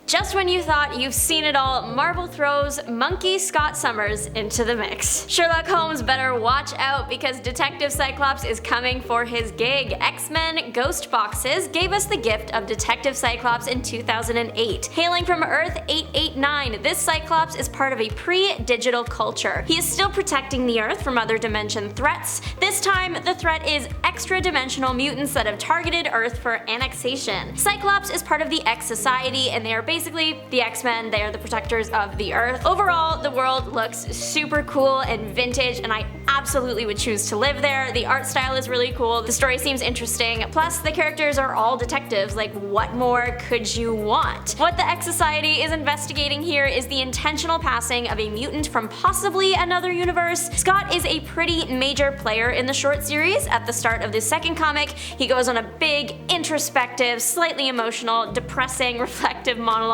Just when you thought you've seen it all, Marvel throws Monkey Scott Summers into the mix. Sherlock Holmes better watch out because Detective Cyclops is coming for his gig. X-Men Ghost Boxes gave us the gift of Detective Cyclops in 2008. Hailing from Earth 889, this Cyclops is part of a pre-digital culture. He is still protecting the Earth from other dimension threats. This time, the threat is extra-dimensional mutants that have targeted Earth for annexation. Cyclops is part of the X Society, and they are basically the X-Men. They are the protectors of the Earth. Overall, the world looks super cool and vintage, and I absolutely would choose to live there. The art style is really cool, the story seems interesting, plus the characters are all detectives. Like, what more could you want? What the X Society is investigating here is the intentional passing of a mutant from possibly another universe. Scott is a pretty major player in the short series. At the start of the second comic, he goes on a big, introspective, slightly emotional, depressing, reflective monologue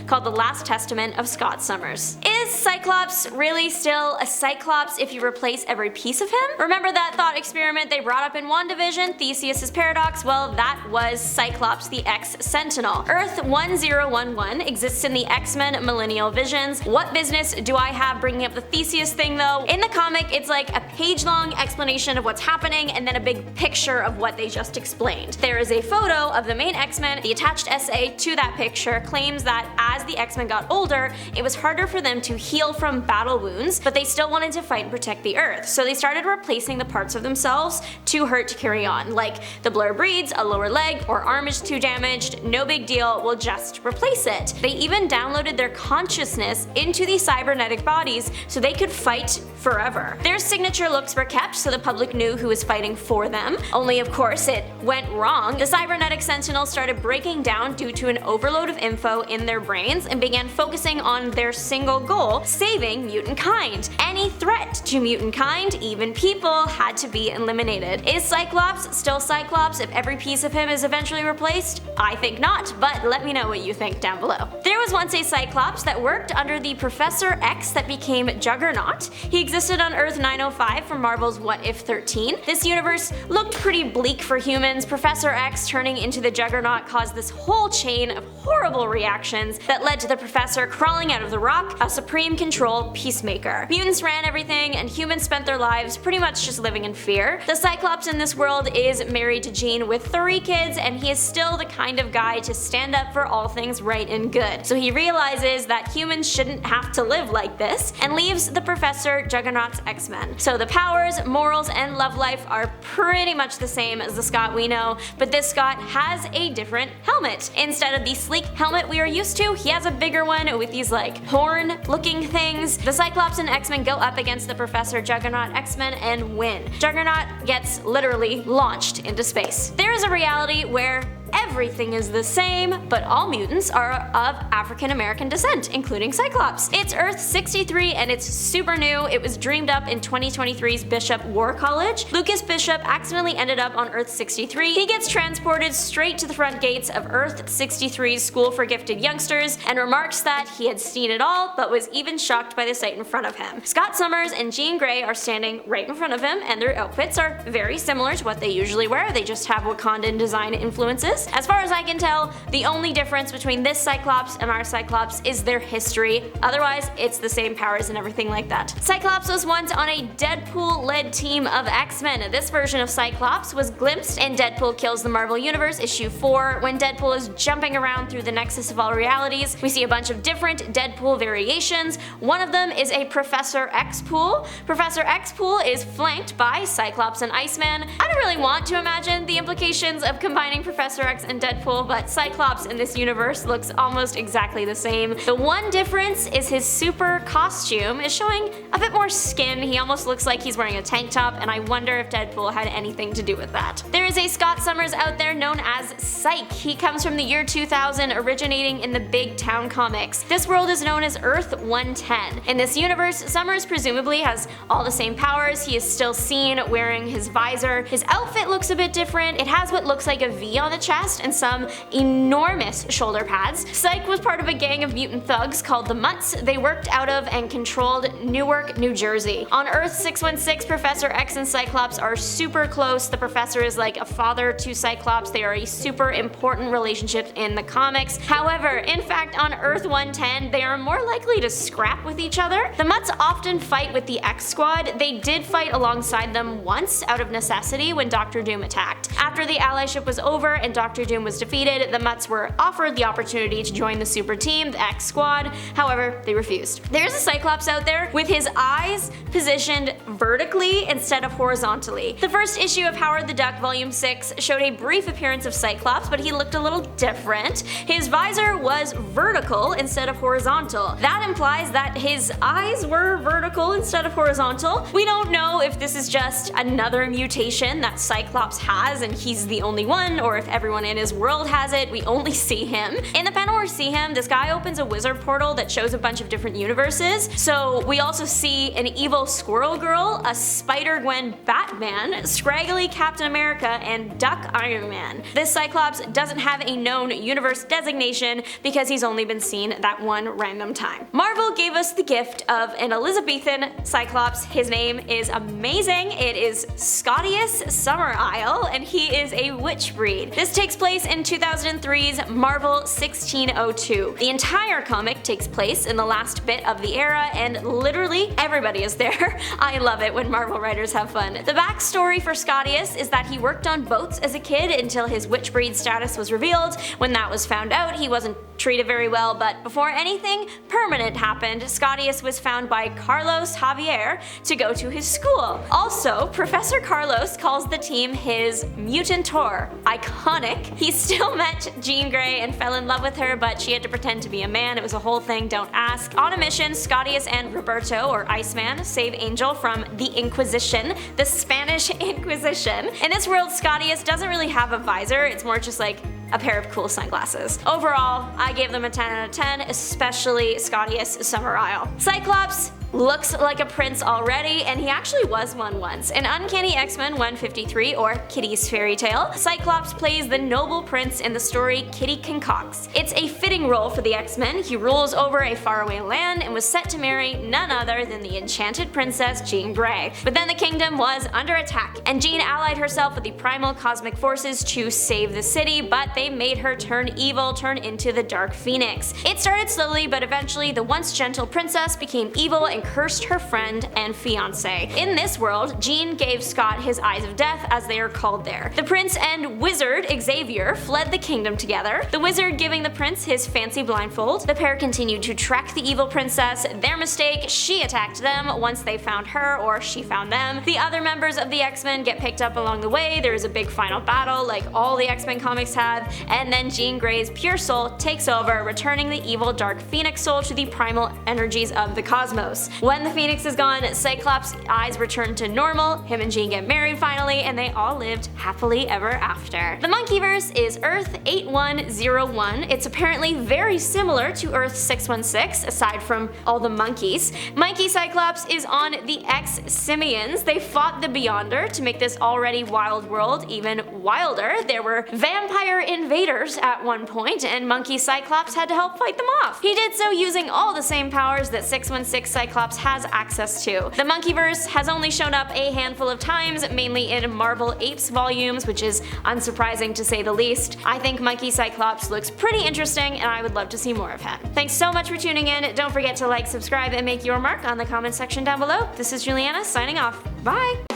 called The Last Testament of Scott Summers. Is Cyclops really still a Cyclops if you replace every piece of him? Remember that thought experiment they brought up in WandaVision, Theseus's paradox? Well, that was Cyclops the X-Sentinel. Earth 1011 exists in the X-Men Millennial Visions. What business do I have bringing up the Theseus thing though? In the comic, it's like a page-long explanation of what's happening and then a big picture of what they just explained. There is a photo of the main X-Men. The attached essay to that picture claims that as the X-Men got older, it was harder for them to heal from battle wounds, but they still wanted to fight and protect the Earth. So they started replacing the parts of themselves too hurt to carry on. Like, the blur breeds, a lower leg or arm is too damaged, no big deal, we'll just replace it. They even downloaded their consciousness into these cybernetic bodies so they could fight forever. Their signature looks were kept so the public knew who was fighting for them, only of course it went wrong. The cybernetic sentinels started breaking down due to an overload of info in their brains and began focusing on their single goal, saving mutant kind. Any threat to mutant kind, even people, had to be eliminated. Is Cyclops still Cyclops if every piece of him is eventually replaced? I think not, but let me know what you think down below. There was once a Cyclops that worked under the Professor X that became Juggernaut. He existed on Earth 905 from Marvel's What If 13. This universe looked pretty bleak for humans. Professor X turning into the Juggernaut caused this whole chain of horrible reactions that led to the Professor crawling out of the rock, a supreme control peacemaker. Mutants ran everything, and humans spent their lives pretty much just living in fear. The Cyclops in this world is married to Jean with 3 kids, and he is still the kind of guy to stand up for all things right and good. So he realizes that humans shouldn't have to live like this, and leaves the Professor Juggernaut's X-Men. So the powers, morals, and love life are pretty much the same as the Scott we know, but this Scott has a different helmet. Instead of the sleek helmet we are used to, he has a bigger one with these like horn-looking things. The Cyclops and X-Men go up against the Professor Juggernaut X-Men and win. Juggernaut gets literally launched into space. There is a reality where everything is the same, but all mutants are of African American descent, including Cyclops. It's Earth 63 and it's super new. It was dreamed up in 2023's Bishop War College. Lucas Bishop accidentally ended up on Earth 63. He gets transported straight to the front gates of Earth 63's School for Gifted Youngsters and remarks that he had seen it all, but was even shocked by the sight in front of him. Scott Summers and Jean Grey are standing right in front of him, and their outfits are very similar to what they usually wear. They just have Wakandan design influences. As far as I can tell, the only difference between this Cyclops and our Cyclops is their history. Otherwise, it's the same powers and everything like that. Cyclops was once on a Deadpool-led team of X-Men. This version of Cyclops was glimpsed in Deadpool Kills the Marvel Universe issue 4. When Deadpool is jumping around through the nexus of all realities, we see a bunch of different Deadpool variations. One of them is a Professor X-Pool. Professor X-Pool is flanked by Cyclops and Iceman. I don't really want to imagine the implications of combining Professor X and Deadpool, but Cyclops in this universe looks almost exactly the same. The one difference is his super costume is showing a bit more skin. He almost looks like he's wearing a tank top, and I wonder if Deadpool had anything to do with that. There is a Scott Summers out there known as Cyke. He comes from the year 2000, originating in the Big Town comics. This world is known as Earth 110. In this universe, Summers presumably has all the same powers. He is still seen wearing his visor. His outfit looks a bit different. It has what looks like a V on the chest and some enormous shoulder pads. Cyke was part of a gang of mutant thugs called the Mutts. They worked out of and controlled Newark, New Jersey. On Earth 616, Professor X and Cyclops are super close. The professor is like a father to Cyclops. They are a super important relationship in the comics. However, in fact, on Earth 110, they are more likely to scrap with each other. The Mutts often fight with the X Squad. They did fight alongside them once out of necessity when Doctor Doom attacked. After the allyship was over and Doctor Doom was defeated, the Mutts were offered the opportunity to join the super team, the X Squad. However, they refused. There's a Cyclops out there with his eyes positioned vertically instead of horizontally. The first issue of Howard the Duck Volume 6 showed a brief appearance of Cyclops, but he looked a little different. His visor was vertical instead of horizontal. That implies that his eyes were vertical instead of horizontal. We don't know if this is just another mutation that Cyclops has and he's the only one, or if everyone in his world has it. We only see him. In the panel where we see him, this guy opens a wizard portal that shows a bunch of different universes. So we also see an evil Squirrel Girl, a Spider-Gwen Batman, scraggly Captain America, and Duck Iron Man. This Cyclops doesn't have a known universe designation because he's only been seen that one random time. Marvel gave us the gift of an Elizabethan Cyclops. His name is amazing. It is Scotius Summerisle, and he is a witch breed. This takes place in 2003's Marvel 1602. The entire comic takes place in the last bit of the era, and literally everybody is there. I love it when Marvel writers have fun. The backstory for Scotius is that he worked on boats as a kid until his witch breed status was revealed. When that was found out, he wasn't treated very well, but before anything permanent happened, Scotius was found by Carlos Javier to go to his school. Also, Professor Carlos calls the team his mutantor. Iconic. He still met Jean Grey and fell in love with her, but she had to pretend to be a man. It was a whole thing, don't ask. On a mission, Scotius and Roberto, or Iceman, save Angel from the Inquisition, the Spanish Inquisition. In this world, Scotius doesn't really have a visor, it's more just like a pair of cool sunglasses. Overall, I gave them a 10 out of 10, especially Scotius Summerisle. Cyclops looks like a prince already, and he actually was one once. In Uncanny X-Men 153, or Kitty's Fairy Tale, Cyclops plays the noble prince in the story Kitty Concocts. It's a fitting role for the X-Men. He rules over a faraway land and was set to marry none other than the enchanted princess Jean Grey. But then the kingdom was under attack, and Jean allied herself with the primal cosmic forces to save the city, but they made her turn evil, turn into the Dark Phoenix. It started slowly, but eventually the once gentle princess became evil and cursed her friend and fiance. In this world, Jean gave Scott his eyes of death, as they are called there. The prince and wizard Xavier fled the kingdom together, the wizard giving the prince his fancy blindfold. The pair continued to track the evil princess. Their mistake, she attacked them once they found her, or she found them. The other members of the X-Men get picked up along the way. There is a big final battle like all the X-Men comics have, and then Jean Grey's pure soul takes over, returning the evil Dark Phoenix soul to the primal energies of the cosmos. When the Phoenix is gone, Cyclops' eyes return to normal, him and Jean get married finally, and they all lived happily ever after. The Monkeyverse is Earth 8101. It's apparently very similar to Earth 616, aside from all the monkeys. Monkey Cyclops is on the X-Simians. They fought the Beyonder to make this already wild world even wilder. There were vampire invaders at one point, and Monkey Cyclops had to help fight them off. He did so using all the same powers that 616 Cyclops has access to. The Monkeyverse has only shown up a handful of times, mainly in Marvel Apes volumes, which is unsurprising to say the least. I think Monkey Cyclops looks pretty interesting, and I would love to see more of him. Thanks so much for tuning in. Don't forget to like, subscribe, and make your mark on the comment section down below. This is Juliana signing off. Bye!